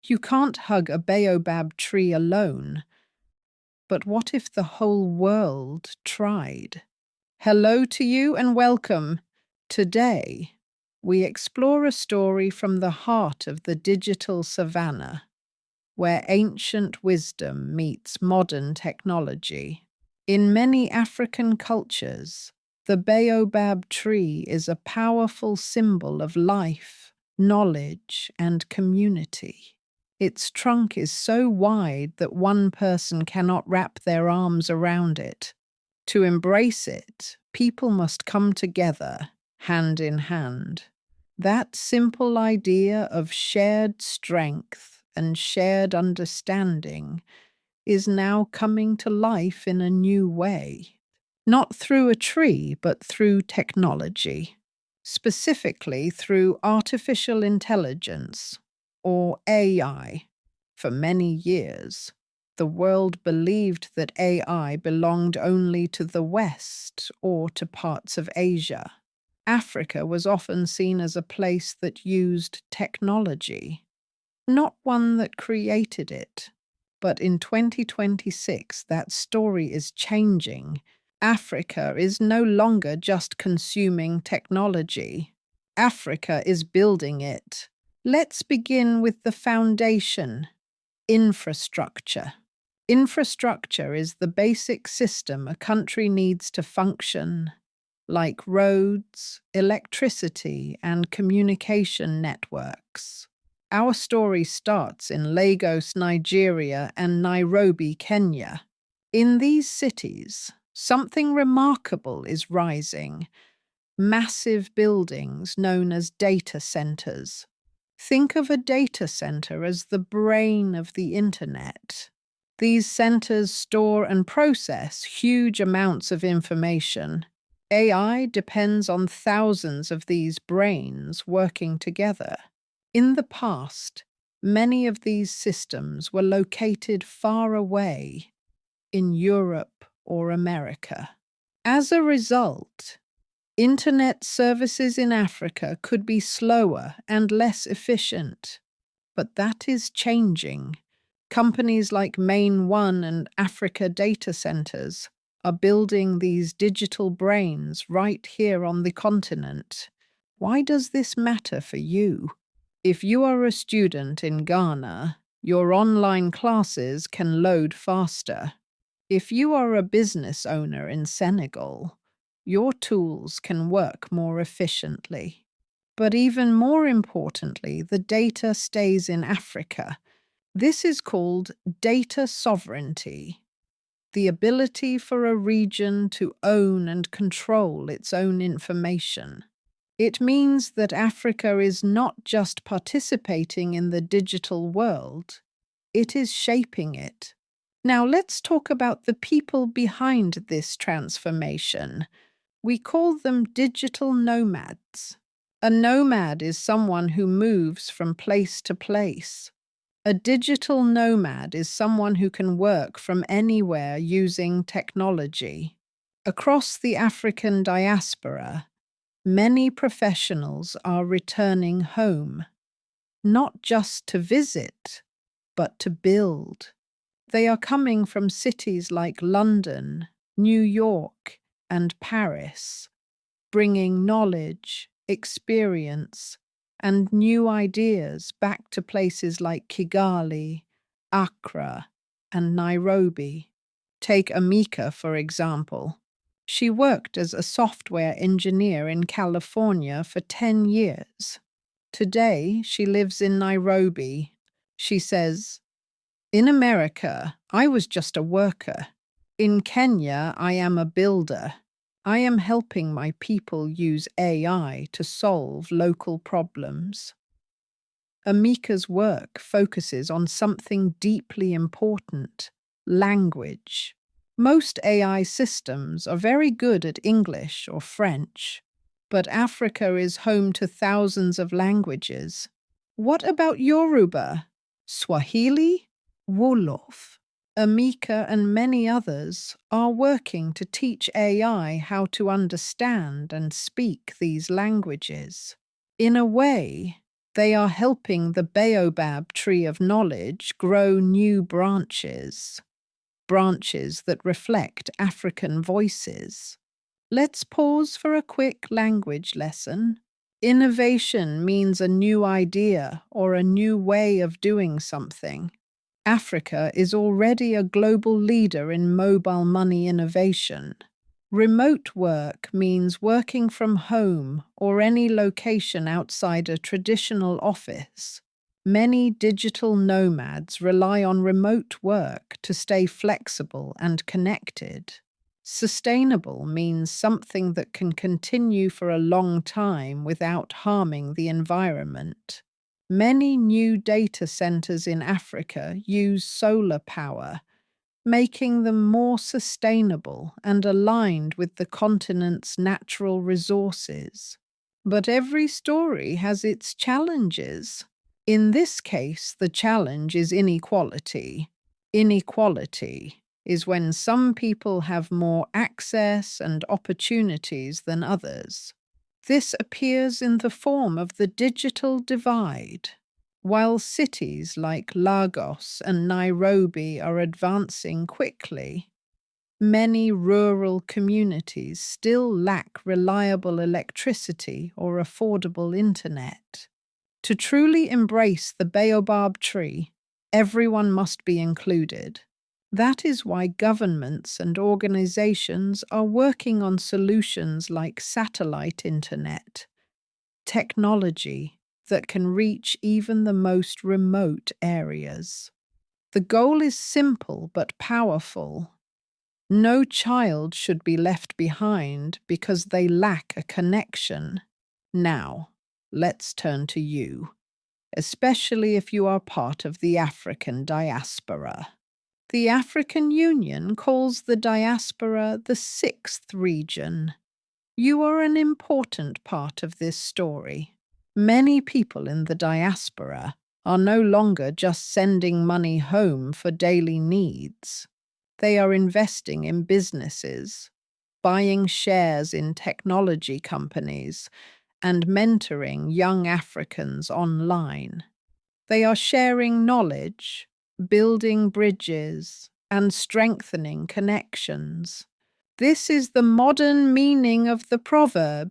You can't hug a baobab tree alone. But what if the whole world tried? Hello to you and welcome. Today, we explore a story from the heart of the digital savannah, where ancient wisdom meets modern technology. In many African cultures, the baobab tree is a powerful symbol of life, knowledge, and community. Its trunk is so wide that one person cannot wrap their arms around it. To embrace it, people must come together, hand in hand. That simple idea of shared strength and shared understanding is now coming to life in a new way. Not through a tree, but through technology, specifically through artificial intelligence, or AI. For many years, the world believed that AI belonged only to the West or to parts of Asia. Africa was often seen as a place that used technology, not one that created it. But in 2026, that story is changing. Africa is no longer just consuming technology. Africa is building it. Let's begin with the foundation: infrastructure. Infrastructure is the basic system a country needs to function, like roads, electricity, and communication networks. Our story starts in Lagos, Nigeria, and Nairobi, Kenya. In these cities, something remarkable is rising: massive buildings known as data centers. Think of a data center as the brain of the internet. These centers store and process huge amounts of information. AI depends on thousands of these brains working together. In the past, many of these systems were located far away, in Europe or America. As a result, internet services in Africa could be slower and less efficient. But that is changing. Companies like Main One and Africa Data Centers are building these digital brains right here on the continent. Why does this matter for you? If you are a student in Ghana, your online classes can load faster. If you are a business owner in Senegal, your tools can work more efficiently. But even more importantly, the data stays in Africa. This is called data sovereignty, the ability for a region to own and control its own information. It means that Africa is not just participating in the digital world, it is shaping it. Now let's talk about the people behind this transformation. We call them digital nomads. A nomad is someone who moves from place to place. A digital nomad is someone who can work from anywhere using technology. Across the African diaspora, many professionals are returning home, not just to visit, but to build. They are coming from cities like London, New York, and Paris, bringing knowledge, experience, and new ideas back to places like Kigali, Accra, and Nairobi. Take Amika, for example. She worked as a software engineer in California for 10 years. Today, she lives in Nairobi. She says, "In America, I was just a worker. In Kenya, I am a builder. I am helping my people use AI to solve local problems." Amika's work focuses on something deeply important: language. Most AI systems are very good at English or French, but Africa is home to thousands of languages. What about Yoruba, Swahili, Wolof? Amika and many others are working to teach AI how to understand and speak these languages. In a way, They are helping the Baobab tree of knowledge grow new branches, branches that reflect African voices. Let's pause for a quick language lesson. Innovation means a new idea or a new way of doing something. Africa is already a global leader in mobile money innovation. Remote work means working from home or any location outside a traditional office. Many digital nomads rely on remote work to stay flexible and connected. Sustainable means something that can continue for a long time without harming the environment. Many new data centers in Africa use solar power, making them more sustainable and aligned with the continent's natural resources. But every story has its challenges. In this case, the challenge is inequality. Inequality is when some people have more access and opportunities than others. This appears in the form of the digital divide. While cities like Lagos and Nairobi are advancing quickly, many rural communities still lack reliable electricity or affordable internet. To truly embrace the Baobab tree, everyone must be included. That is why governments and organizations are working on solutions like satellite internet, technology that can reach even the most remote areas. The goal is simple but powerful. No child should be left behind because they lack a connection. Now, let's turn to you, especially if you are part of the African diaspora. The African Union calls the diaspora the sixth region. You are an important part of this story. Many people in the diaspora are no longer just sending money home for daily needs. They are investing in businesses, buying shares in technology companies, and mentoring young Africans online. They are sharing knowledge, building bridges, and strengthening connections. This is the modern meaning of the proverb.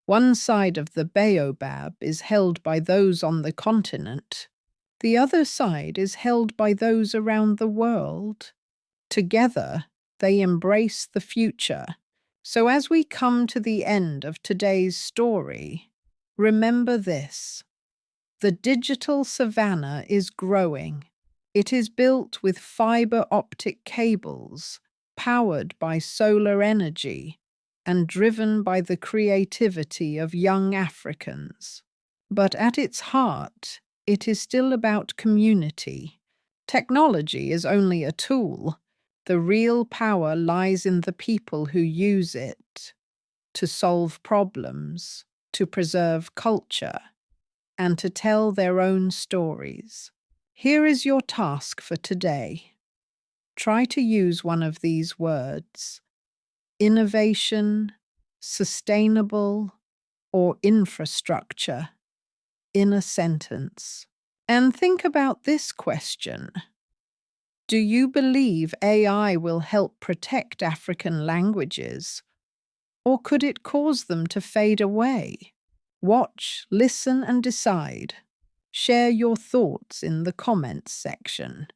One side of the Baobab is held by those on the continent. The other side is held by those around the world. Together, they embrace the future. So as we come to the end of today's story, remember this. The digital savannah is growing. It is built with fiber optic cables, powered by solar energy, and driven by the creativity of young Africans. But at its heart, it is still about community. Technology is only a tool. The real power lies in the people who use it to solve problems, to preserve culture, and to tell their own stories. Here is your task for today. Try to use one of these words: innovation, sustainable, or infrastructure in a sentence. And think about this question. Do you believe AI will help protect African languages, or could it cause them to fade away? Watch, listen, and decide. Share your thoughts in the comments section.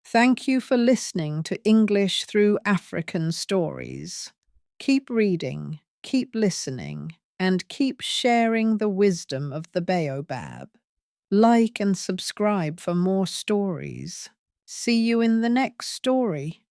Thank you for listening to English Through African Stories. Keep reading, keep listening, and keep sharing the wisdom of the Baobab. Like and subscribe for more stories. See you in the next story.